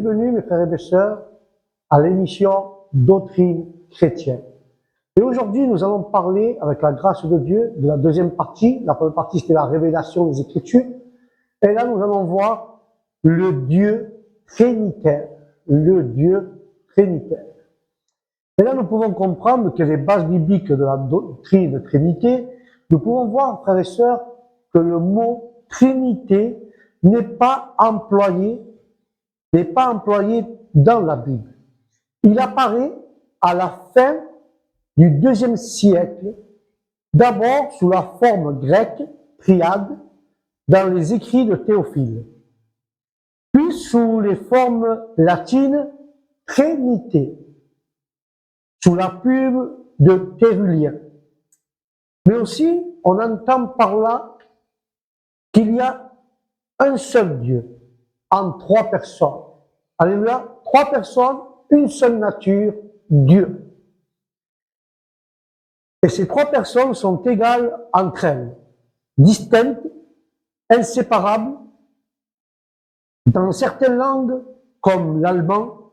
Bienvenue, mes frères et mes sœurs, à l'émission Doctrine chrétienne. Et aujourd'hui, nous allons parler, avec la grâce de Dieu, de la deuxième partie. La première partie, c'était la révélation des Écritures. Et là, nous allons voir le Dieu trinitaire. Le Dieu trinitaire. Et là, nous pouvons comprendre que les bases bibliques de la doctrine de Trinité, nous pouvons voir, frères et sœurs, que le mot Trinité n'est pas employé dans la Bible. Il apparaît à la fin du IIe siècle, d'abord sous la forme grecque, triade, dans les écrits de Théophile, puis sous les formes latines, Trinité, sous la plume de Tertullien. Mais aussi, on entend par là qu'il y a un seul Dieu, en trois personnes. Alléluia, trois personnes, une seule nature, Dieu. Et ces trois personnes sont égales entre elles, distinctes, inséparables. Dans certaines langues, comme l'allemand,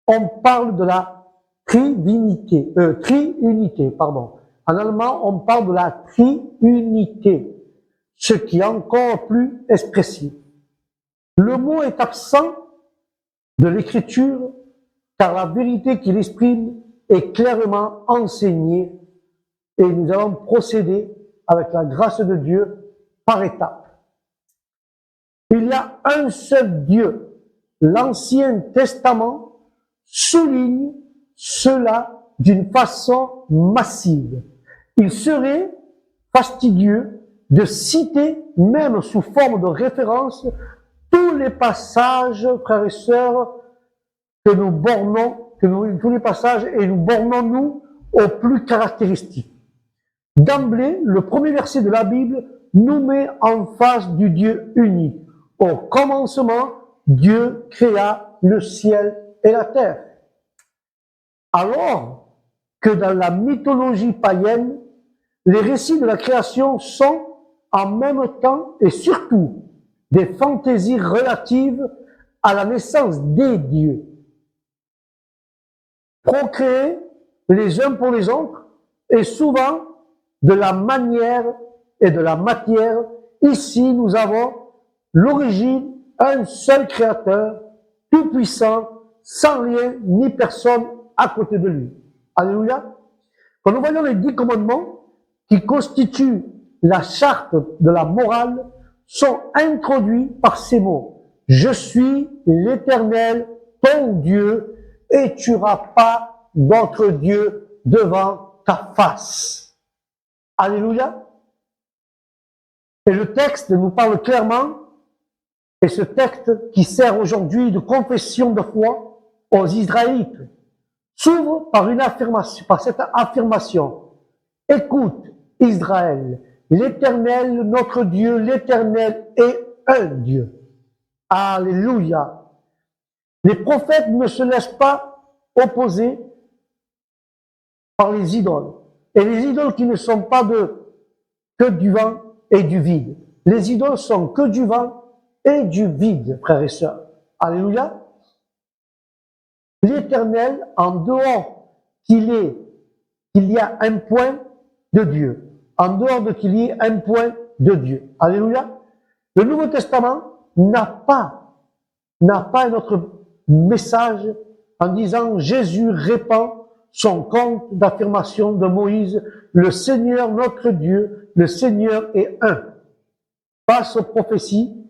on parle de la triunité. En allemand, on parle de la triunité, ce qui est encore plus expressif. Le mot est absent de l'écriture, car la vérité qu'il exprime est clairement enseignée, et nous allons procéder avec la grâce de Dieu par étapes. Il y a un seul Dieu. L'Ancien Testament souligne cela d'une façon massive. Il serait fastidieux de citer, même sous forme de référence, tous les passages, frères et sœurs, tous les passages, et nous bornons-nous aux plus caractéristiques. D'emblée, le premier verset de la Bible nous met en face du Dieu unique. Au commencement, Dieu créa le ciel et la terre. Alors que dans la mythologie païenne, les récits de la création sont en même temps et surtout des fantaisies relatives à la naissance des dieux. Procréés les uns pour les autres, et souvent de la manière et de la matière. Ici, nous avons l'origine, un seul créateur, tout puissant, sans rien ni personne à côté de lui. Alléluia. Quand nous voyons les 10 commandements qui constituent la charte de la morale, sont introduits par ces mots. Je suis l'Éternel, ton Dieu, et tu n'auras pas d'autre Dieu devant ta face. Alléluia. Et le texte nous parle clairement, et ce texte qui sert aujourd'hui de confession de foi aux Israélites, s'ouvre par cette affirmation. Écoute, Israël, l'Éternel, notre Dieu, l'Éternel est un Dieu. Alléluia. Les prophètes ne se laissent pas opposer par les idoles. Et les idoles qui ne sont pas que du vent et du vide. Les idoles sont que du vent et du vide, frères et sœurs. Alléluia. L'Éternel, en dehors qu'il y a un point de Dieu. En dehors de qu'il y ait un point de Dieu. Alléluia. Le Nouveau Testament n'a pas un autre message en disant Jésus répand son conte d'affirmation de Moïse, le Seigneur notre Dieu, le Seigneur est un. Face aux prophéties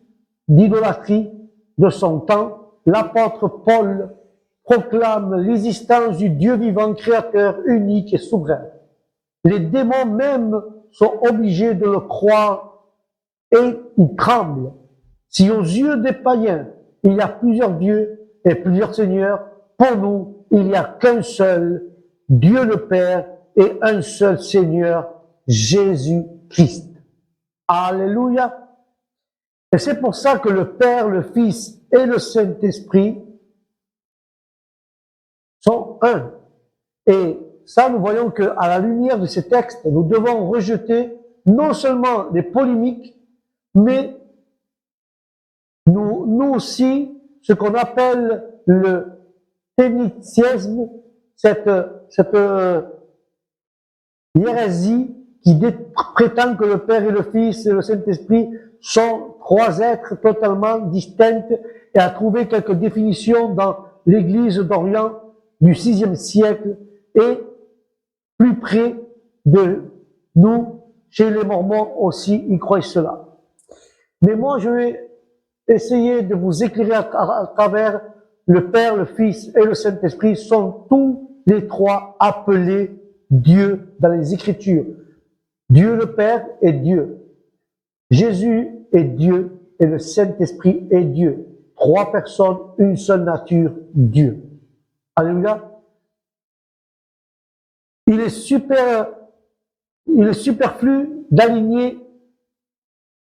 d'idolâtrie de son temps, l'apôtre Paul proclame l'existence du Dieu vivant, créateur, unique et souverain. Les démons même sont obligés de le croire et ils tremblent. Si aux yeux des païens, il y a plusieurs dieux et plusieurs seigneurs, pour nous, il n'y a qu'un seul Dieu le Père et un seul Seigneur, Jésus-Christ. Alléluia. Et c'est pour ça que le Père, le Fils et le Saint-Esprit sont un. Et ça, nous voyons qu'à la lumière de ces textes, nous devons rejeter non seulement les polémiques, mais nous aussi ce qu'on appelle le ténitisme, cette hérésie qui prétend que le Père et le Fils et le Saint-Esprit sont trois êtres totalement distincts et a trouvé quelques définitions dans l'Église d'Orient du VIe siècle et plus près de nous, chez les Mormons aussi, ils croient cela. Mais moi, je vais essayer de vous éclairer à travers le Père, le Fils et le Saint-Esprit sont tous les trois appelés Dieu dans les Écritures. Dieu le Père est Dieu. Jésus est Dieu et le Saint-Esprit est Dieu. Trois personnes, une seule nature, Dieu. Alléluia. Il est superflu d'aligner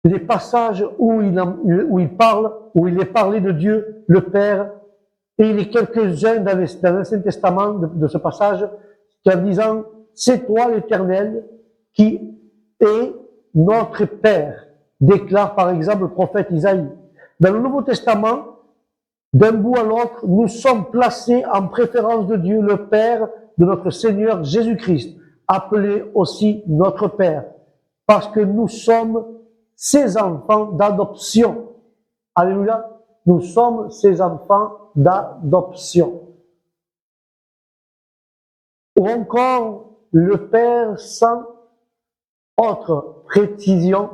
les passages où il est parlé de Dieu, le Père, et il y a quelques-uns dans l'Ancien Testament de ce passage qui en disant « C'est toi l'Éternel qui est notre Père », déclare par exemple le prophète Isaïe. Dans le Nouveau Testament, d'un bout à l'autre, nous sommes placés en préférence de Dieu, le Père de notre Seigneur Jésus-Christ, appelé aussi notre Père, parce que nous sommes ses enfants d'adoption. Alléluia. Nous sommes ses enfants d'adoption. Ou encore, le Père sans autre précision,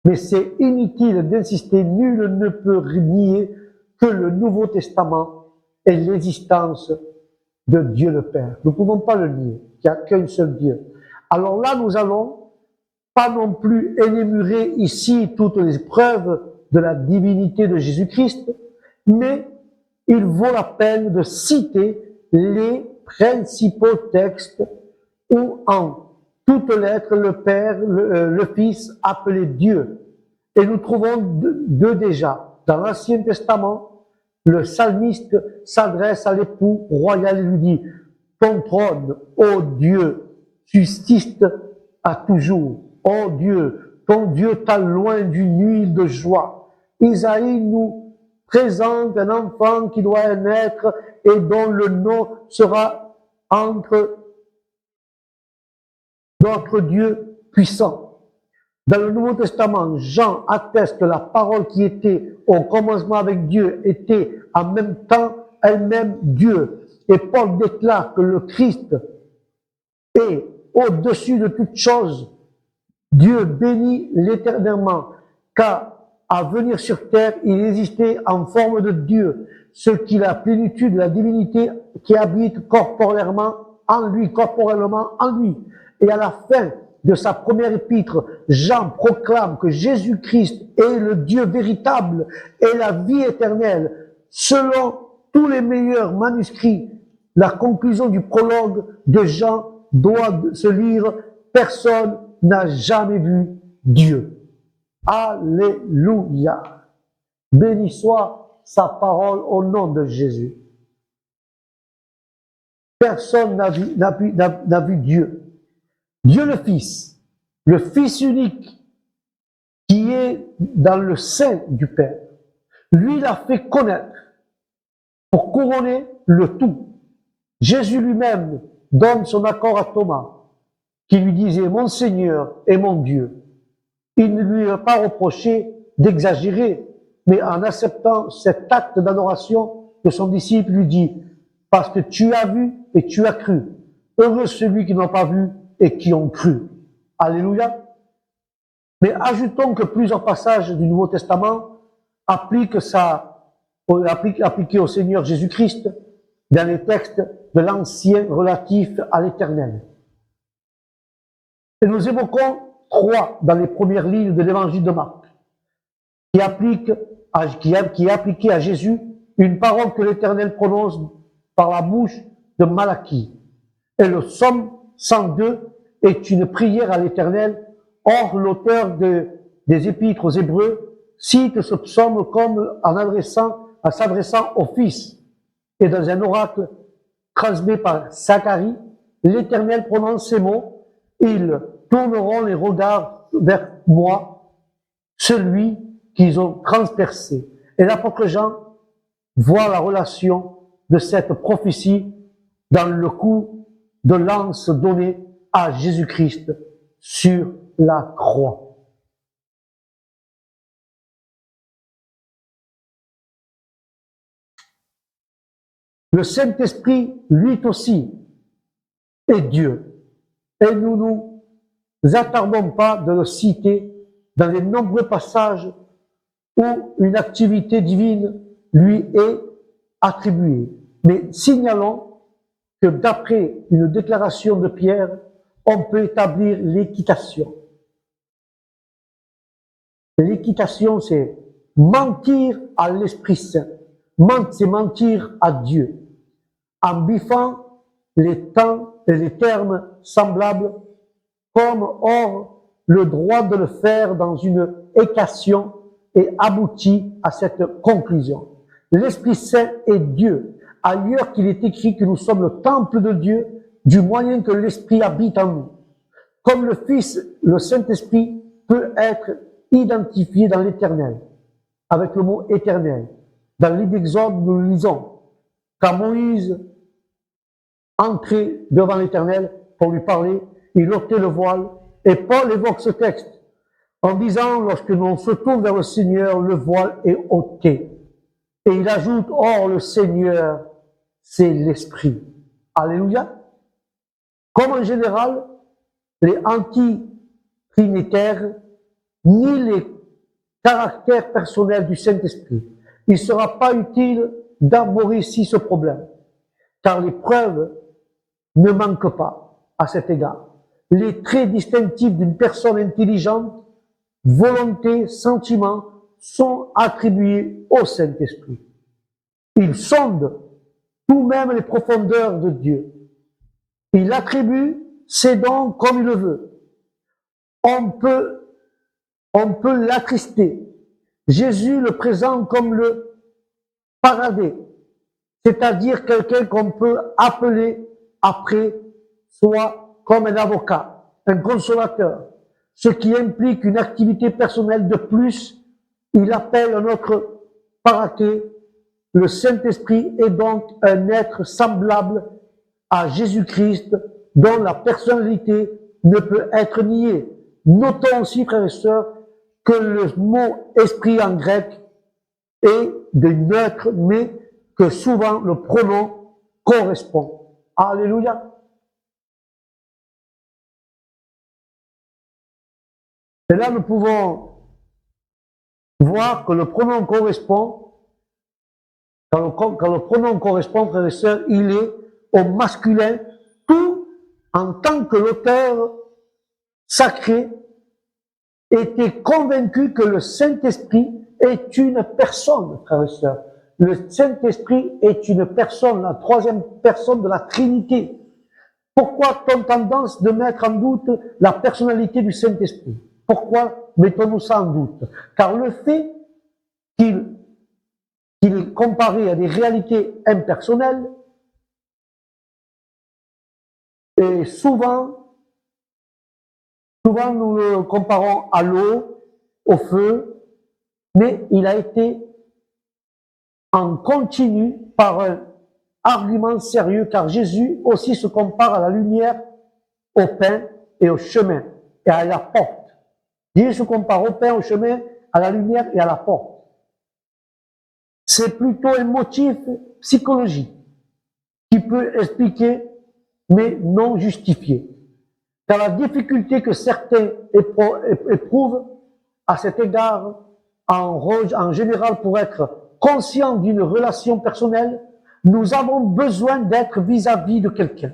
mais c'est inutile d'insister, nul ne peut nier que le Nouveau Testament est l'existence de Dieu le Père. Nous ne pouvons pas le nier, qu'il n'y a qu'un seul Dieu. Alors là, nous allons pas non plus énumérer ici toutes les preuves de la divinité de Jésus-Christ, mais il vaut la peine de citer les principaux textes où en toutes lettres le Père, le Fils appelé Dieu. Et nous trouvons deux déjà. Dans l'Ancien Testament, le psalmiste s'adresse à l'époux royal et lui dit « Ton trône, ô Dieu, subsiste à toujours. Ô Dieu, ton Dieu t'a loin d'une huile de joie. » Isaïe nous présente un enfant qui doit naître et dont le nom sera entre notre Dieu puissant. Dans le Nouveau Testament, Jean atteste que la parole qui était au commencement avec Dieu était en même temps elle-même Dieu. Et Paul déclare que le Christ est au-dessus de toute chose. Dieu bénit l'éternellement, car à venir sur terre, il existait en forme de Dieu, ce qui est la plénitude de la divinité qui habite corporellement en lui. Et à la fin de sa première épître, Jean proclame que Jésus-Christ est le Dieu véritable et la vie éternelle. Selon tous les meilleurs manuscrits, la conclusion du prologue de Jean doit se lire « Personne n'a jamais vu Dieu ». Alléluia. Béni soit sa parole au nom de Jésus. Personne n'a vu Dieu. Dieu le Fils unique, qui est dans le sein du Père, lui l'a fait connaître pour couronner le tout. Jésus lui-même donne son accord à Thomas, qui lui disait « Mon Seigneur et mon Dieu ». Il ne lui a pas reproché d'exagérer, mais en acceptant cet acte d'adoration de son disciple, lui dit « Parce que tu as vu et tu as cru. Heureux celui qui n'a pas vu et qui ont cru. » Alléluia. Mais ajoutons que plusieurs passages du Nouveau Testament appliquent au Seigneur Jésus-Christ dans les textes de l'Ancien relatifs à l'Éternel. Et nous évoquons trois dans les premières lignes de l'Évangile de Marc, qui est appliqué à Jésus une parole que l'Éternel prononce par la bouche de Malachie. Et le psaume 102 est une prière à l'Éternel. Or, l'auteur des Épîtres aux Hébreux cite ce psaume comme en s'adressant au Fils. Et dans un oracle transmis par Zacharie, l'Éternel prononce ces mots: ils tourneront les regards vers moi, celui qu'ils ont transpercé. Et l'apôtre Jean voir la relation de cette prophétie dans le coup de lance donné à Jésus-Christ sur la croix. Le Saint-Esprit, lui aussi, est Dieu. Et nous nous attardons pas de le citer dans les nombreux passages où une activité divine lui est attribuée. Mais signalons que d'après une déclaration de Pierre, on peut établir l'équitation. L'équitation, c'est mentir à l'Esprit Saint. C'est mentir à Dieu. En biffant les temps et les termes semblables, comme or le droit de le faire dans une équation et aboutit à cette conclusion. L'Esprit Saint est Dieu. Ailleurs qu'il est écrit que nous sommes le temple de Dieu, du moyen que l'Esprit habite en nous. Comme le Fils, le Saint-Esprit peut être identifié dans l'Éternel, avec le mot éternel. Dans le livre d'Exode, nous lisons, quand Moïse entrait devant l'Éternel pour lui parler, il ôtait le voile, et Paul évoque ce texte en disant, lorsque l'on se tourne vers le Seigneur, le voile est ôté. Et il ajoute, or le Seigneur, c'est l'Esprit. Alléluia. Comme en général, les anti-trinitaires nient les caractères personnels du Saint-Esprit. Il ne sera pas utile d'aborder ici ce problème, car les preuves ne manquent pas à cet égard. Les traits distinctifs d'une personne intelligente, volonté, sentiment, sont attribués au Saint-Esprit. Il sonde tout même les profondeurs de Dieu. Il attribue ses dons comme il le veut. On peut l'attrister. Jésus le présente comme le paradis, c'est-à-dire quelqu'un qu'on peut appeler après soi comme un avocat, un consolateur, ce qui implique une activité personnelle de plus. Il appelle notre paradis. Le Saint-Esprit est donc un être semblable à Jésus-Christ, dont la personnalité ne peut être niée. Notons aussi, frères et sœurs, que le mot esprit en grec est de neutre, mais que souvent le pronom correspond. Alléluia. Et là, nous pouvons voir que le pronom correspond. Quand le pronom correspond, frères et sœurs, il est au masculin, tout en tant que l'auteur sacré était convaincu que le Saint-Esprit est une personne, frères et sœurs. Le Saint-Esprit est une personne, la troisième personne de la Trinité. Pourquoi a-t-on tendance de mettre en doute la personnalité du Saint-Esprit? Pourquoi mettons-nous ça en doute? Car le fait qu'il est comparé à des réalités impersonnelles, et souvent nous le comparons à l'eau, au feu, mais il a été en continu par un argument sérieux, car Jésus aussi se compare à la lumière, au pain et au chemin, et à la porte. Jésus se compare au pain, au chemin, à la lumière et à la porte. C'est plutôt un motif psychologique qui peut expliquer, mais non justifier. Car la difficulté que certains éprouvent à cet égard, en général pour être conscients d'une relation personnelle, nous avons besoin d'être vis-à-vis de quelqu'un.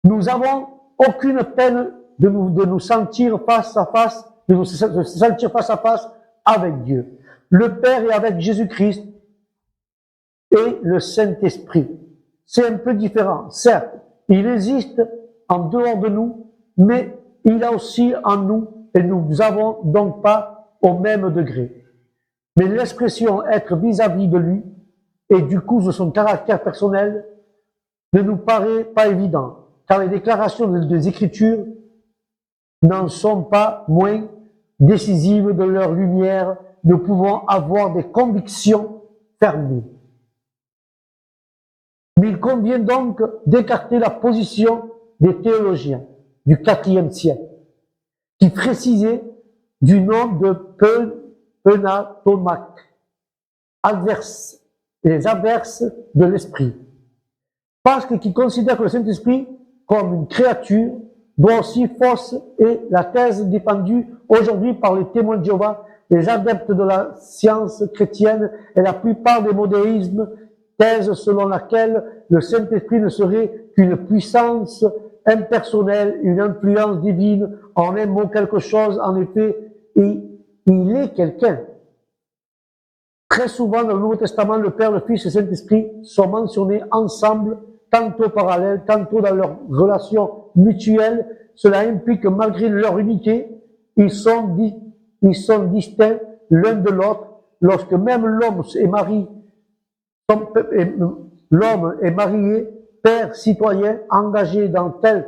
Nous avons aucune peine de nous sentir face à face, de nous sentir face à face avec Dieu. Le Père est avec Jésus-Christ et le Saint-Esprit. C'est un peu différent. Certes, il existe en dehors de nous, mais il a aussi en nous, et nous n'avons donc pas au même degré. Mais l'expression être vis-à-vis de lui, et du coup de son caractère personnel, ne nous paraît pas évident, car les déclarations des Écritures n'en sont pas moins décisives de leur lumière. Nous pouvons avoir des convictions fermées. Mais il convient donc d'écarter la position des théologiens du IVe siècle, qui précisaient du nom de Penatomaque, les averses de l'esprit. Parce qu'ils considèrent que le Saint-Esprit, comme une créature, doit aussi fausse est la thèse défendue aujourd'hui par les témoins de Jéhovah, les adeptes de la science chrétienne et la plupart des modéismes, thèse selon laquelle le Saint-Esprit ne serait qu'une puissance impersonnelle, une influence divine, en un mot quelque chose, en effet, et il est quelqu'un. Très souvent dans le Nouveau Testament, le Père, le Fils et le Saint-Esprit sont mentionnés ensemble, tantôt parallèles, tantôt dans leur relation mutuelle. Cela implique que malgré leur unité, ils sont distincts l'un de l'autre, lorsque même l'homme est marié, père, citoyen, engagé dans telle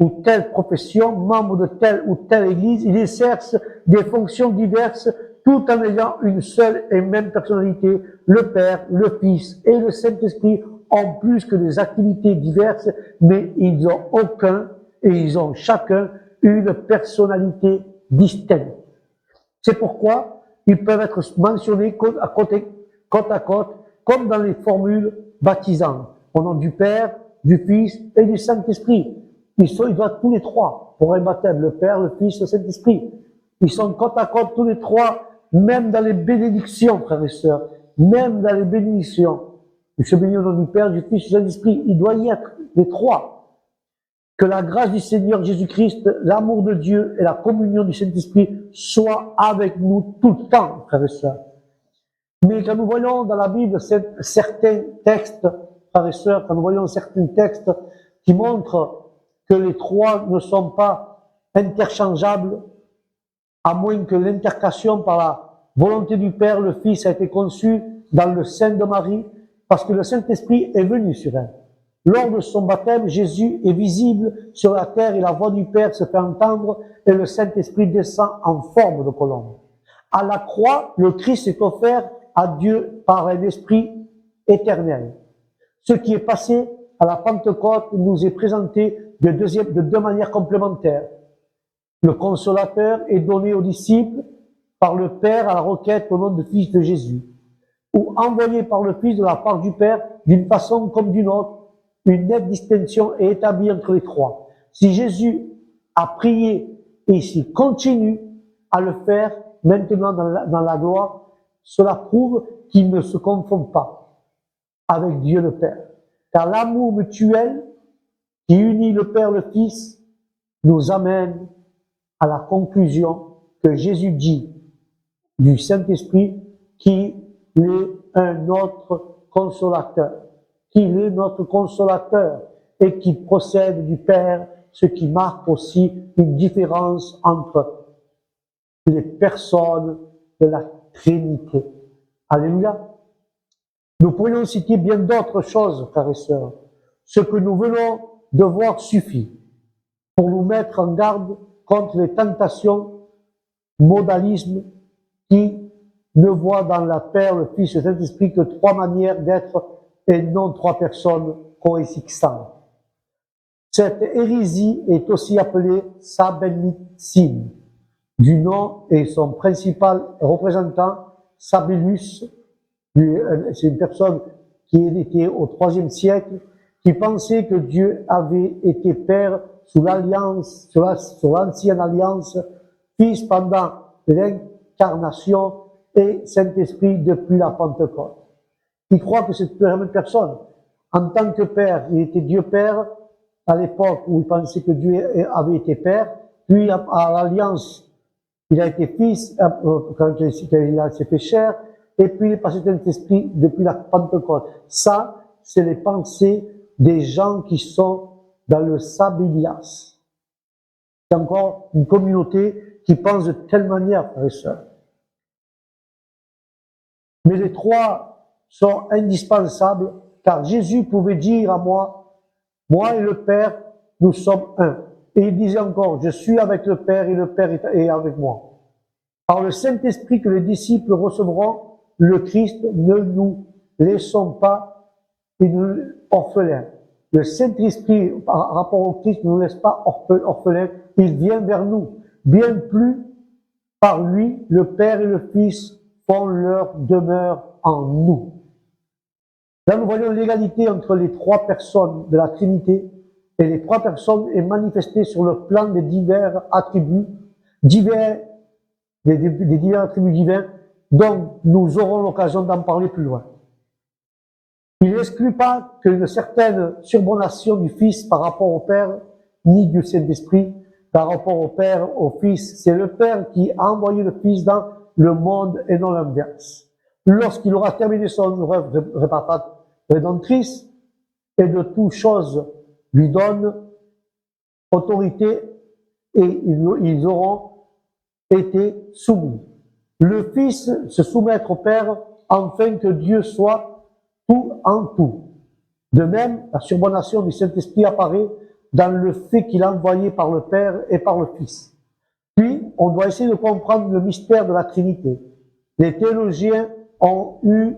ou telle profession, membre de telle ou telle église, il exerce des fonctions diverses tout en ayant une seule et même personnalité. Le Père, le Fils et le Saint-Esprit ont plus que des activités diverses, mais ils ont chacun une personnalité distincte. C'est pourquoi ils peuvent être mentionnés côte à côte, comme dans les formules baptisantes, au nom du Père, du Fils et du Saint-Esprit. Ils doivent tous les trois pour un baptême, le Père, le Fils et le Saint-Esprit. Ils sont côte à côte tous les trois, même dans les bénédictions, frères et sœurs, même dans les bénédictions. Je bénis au nom du Père, du Fils et du Saint-Esprit. Il doit y être les trois. Que la grâce du Seigneur Jésus-Christ, l'amour de Dieu et la communion du Saint-Esprit soient avec nous tout le temps, frères et sœurs. Mais quand nous voyons dans la Bible certains textes, frères et sœurs, quand nous voyons certains textes qui montrent que les trois ne sont pas interchangeables, à moins que l'intercation par la volonté du Père, le Fils, a été conçue dans le sein de Marie, parce que le Saint-Esprit est venu sur elle. Lors de son baptême, Jésus est visible sur la terre et la voix du Père se fait entendre et le Saint-Esprit descend en forme de colombe. À la croix, le Christ est offert à Dieu par un esprit éternel. Ce qui est passé à la Pentecôte nous est présenté de deux manières complémentaires. Le consolateur est donné aux disciples par le Père à la requête au nom du Fils de Jésus, ou envoyé par le Fils de la part du Père d'une façon comme d'une autre. Une nette distinction est établie entre les trois. Si Jésus a prié et s'il continue à le faire maintenant dans la gloire, cela prouve qu'il ne se confond pas avec Dieu le Père. Car l'amour mutuel qui unit le Père et le Fils nous amène à la conclusion que Jésus dit du Saint-Esprit qu'il est un autre consolateur, qu'il est notre consolateur et qu'il procède du Père, ce qui marque aussi une différence entre les personnes de la Trinité. Alléluia. Nous pourrions citer bien d'autres choses, frères et sœurs. Ce que nous venons de voir suffit pour nous mettre en garde contre les tentations modalisme qui ne voient dans la Père, le Fils et le Saint-Esprit que trois manières d'être et non trois personnes coexistantes. Cette hérésie est aussi appelée sabellicine, du nom et son principal représentant, Sabellus. C'est une personne qui était au IIIe siècle, qui pensait que Dieu avait été Père sous l'alliance, sur l'ancienne alliance, Fils pendant l'incarnation et Saint-Esprit depuis la Pentecôte. Il croit que c'est la même personne. En tant que Père, il était Dieu Père à l'époque où il pensait que Dieu avait été Père, puis à l'alliance, il a été Fils quand il s'est fait chair, et puis il est passé Saint-Esprit depuis la Pentecôte. Ça, c'est les pensées des gens qui sont dans le Sabellias. C'est encore une communauté qui pense de telle manière, frères et sœurs. Mais les trois sont indispensables, car Jésus pouvait dire à moi et le Père, nous sommes un. Et il disait encore, je suis avec le Père et le Père est avec moi. Par le Saint-Esprit que les disciples recevront, le Christ, ne nous laissons pas il nous orphelin. Le Saint-Esprit, par rapport au Christ, ne nous laisse pas orphelins. Il vient vers nous. Bien plus, par lui, le Père et le Fils font leur demeure en nous. Là, nous voyons l'égalité entre les trois personnes de la Trinité, et les trois personnes est manifestée sur le plan des divers attributs, des divers attributs divins, dont nous aurons l'occasion d'en parler plus loin. Il n'exclut pas qu'une certaine surbondation du Fils par rapport au Père, ni du Saint-Esprit par rapport au Père, au Fils. C'est le Père qui a envoyé le Fils dans le monde et non l'inverse. Lorsqu'il aura terminé son œuvre rédemptrice, et de toutes choses lui donne autorité, et ils auront été soumis. Le Fils se soumettre au Père, afin que Dieu soit tout en tout. De même, la surbondation du Saint-Esprit apparaît dans le fait qu'il est envoyé par le Père et par le Fils. Puis, on doit essayer de comprendre le mystère de la Trinité. Les théologiens ont eu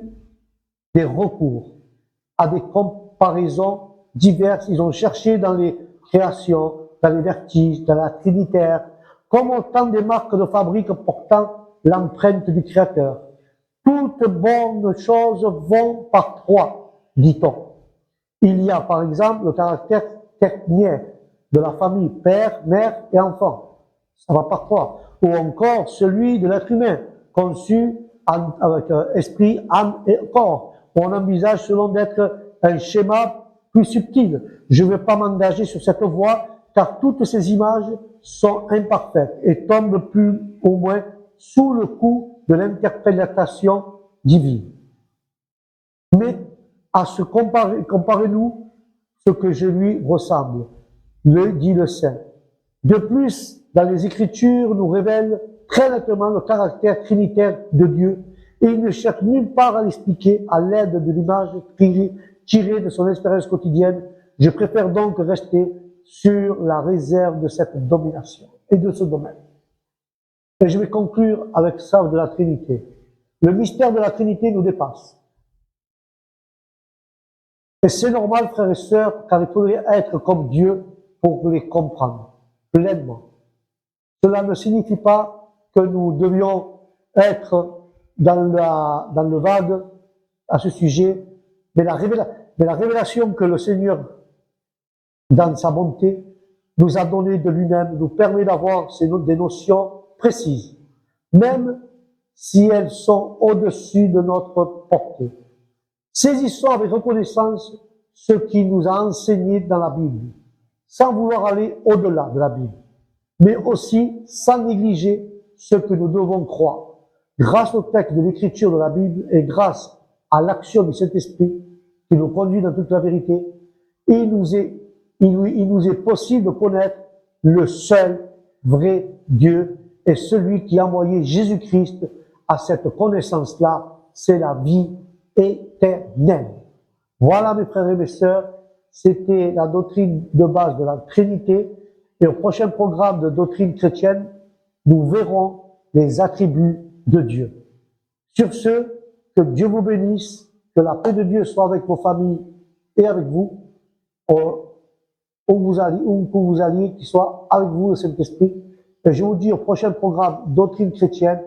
des recours à des comparaisons diverses. Ils ont cherché dans les créations, dans les vertiges, dans la Trinitaire, comme autant des marques de fabrique portant l'empreinte du Créateur. Toutes bonnes choses vont par trois, dit-on. Il y a par exemple le caractère ternier de la famille, père, mère et enfant. Ça va par trois. Ou encore celui de l'être humain, conçu avec esprit, âme et corps. On envisage selon d'être un schéma plus subtil. Je ne vais pas m'engager sur cette voie, car toutes ces images sont imparfaites et tombent plus ou moins sous le coup de l'interprétation divine. Mais à se comparez-nous ce que je lui ressemble, le dit le Saint. De plus, dans les Écritures, nous révèle très nettement le caractère trinitaire de Dieu, et il ne cherche nulle part à l'expliquer à l'aide de l'image tirée de son expérience quotidienne. Je préfère donc rester sur la réserve de cette domination et de ce domaine. Et je vais conclure avec ça de la Trinité. Le mystère de la Trinité nous dépasse. Et c'est normal, frères et sœurs, car il faudrait être comme Dieu pour les comprendre pleinement. Cela ne signifie pas que nous devions être dans le vague à ce sujet, mais la révélation que le Seigneur, dans sa bonté, nous a donnée de lui-même, nous permet d'avoir des notions précises, même si elles sont au-dessus de notre portée. Saisissons avec reconnaissance ce qui nous a enseigné dans la Bible, sans vouloir aller au-delà de la Bible, mais aussi sans négliger ce que nous devons croire. Grâce au texte de l'écriture de la Bible et grâce à l'action du Saint-Esprit qui nous conduit dans toute la vérité, il nous est possible de connaître le seul vrai Dieu et celui qui a envoyé Jésus-Christ. À cette connaissance-là, c'est la vie éternelle. Voilà, mes frères et mes sœurs, c'était la doctrine de base de la Trinité. Et au prochain programme de doctrine chrétienne, nous verrons les attributs de Dieu. Sur ce, que Dieu vous bénisse, que la paix de Dieu soit avec vos familles et avec vous, où que vous alliez, qu'il soit avec vous le Saint-Esprit. Et je vous dis au prochain programme doctrine chrétienne,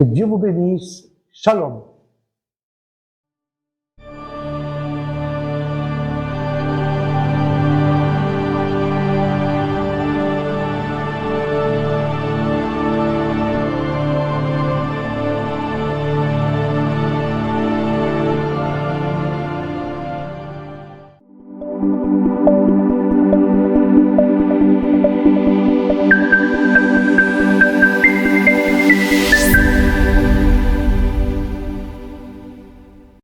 que Dieu vous bénisse. Shalom.